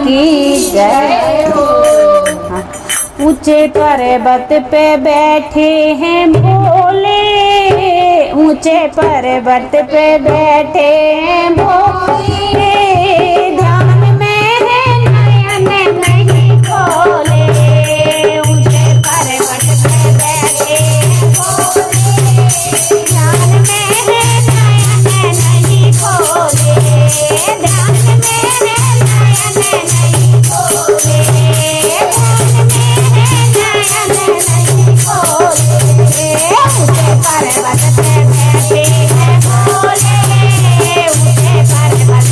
की जय हो। ऊंचे पर्वत पे बैठे हैं भोले, ऊंचे पर्वत पे बैठे हैं भोले, ध्यान में है नयन नहीं खोले। ऊंचे पर्वत पे बैठे हैं भोले, ध्यान में है नयन नहीं खोले, ध्यान में है नयन नहीं खोले, ध्यान में है नयन नहीं खोले। ऊंचे पर्वत पे बैठे हैं भोले, ऊंचे पर्वत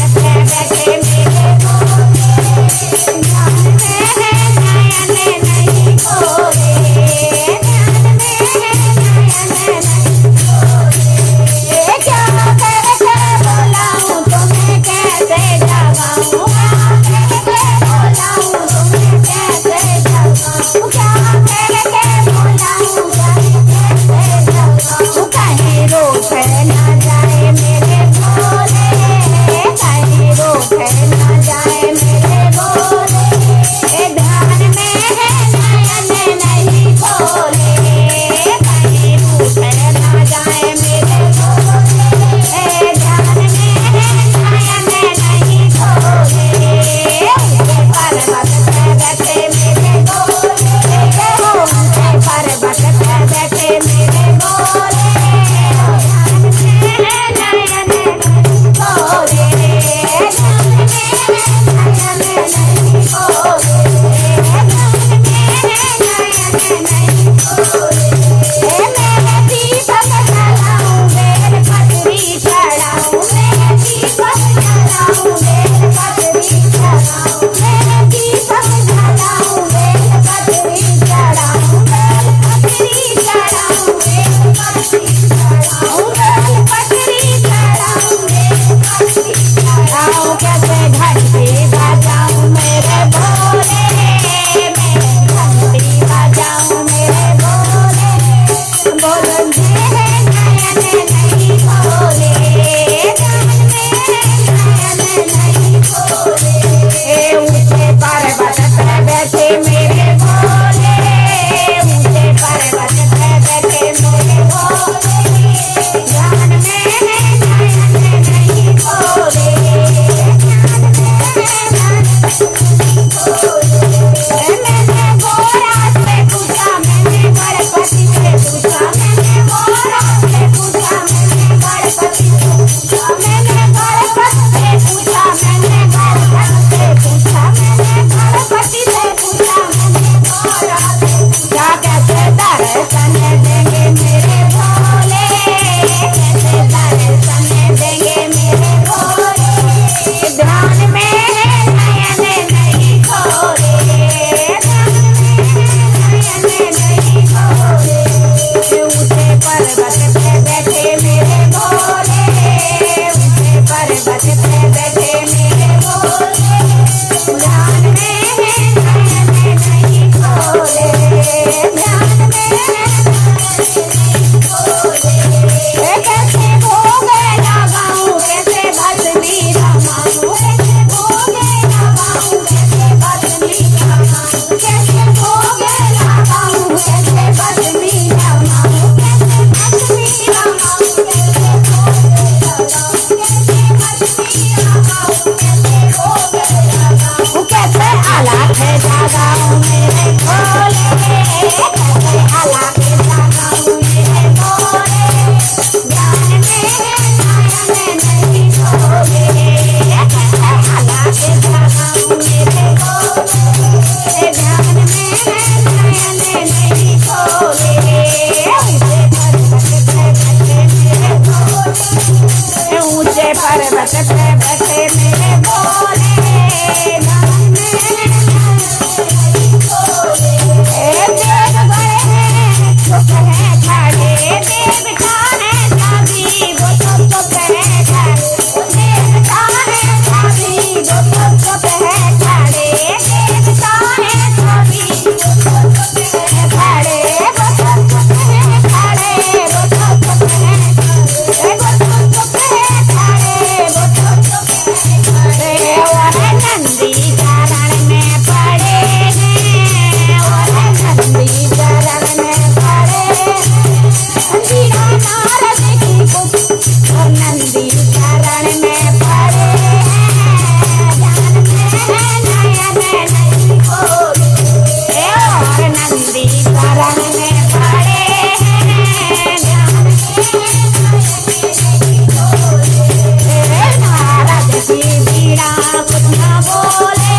बोले,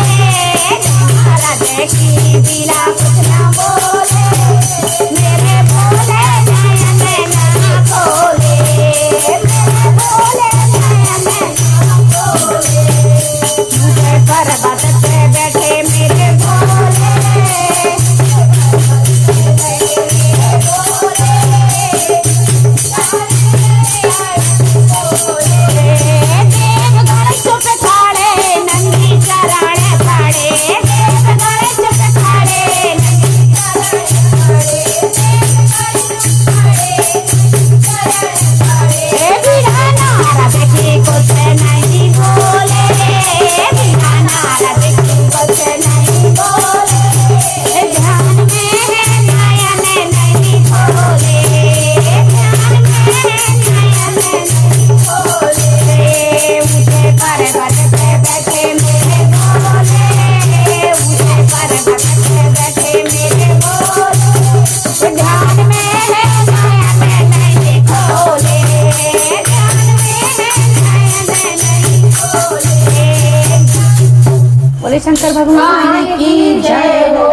महाराज की बिना कुछ ना बोले, मेरे भोले नयन ना खोले, मेरे भोले नयन ना खोले। ऊंचे पर्वत पे बैठे मेरे भोले, देवगण चुप खाड़े नंदी चराणे खाड़े, देवगण चुप खाड़े नंदी बिना नारद की कुछ नहीं बोले, बिना नारद की कुछ नहीं बोले, ध्यान में है नयन नहीं खोले, ध्यान में है नयन नहीं खोले। ऊंचे पर्वत पे बैठे मेरे भोले, ऊंचे पर्वत पे बैठे मेरे भोले, ध्यान में है नयन नहीं खोले, ध्यान में है नयन नहीं खोले। बोले शंकर भगवान की जय हो।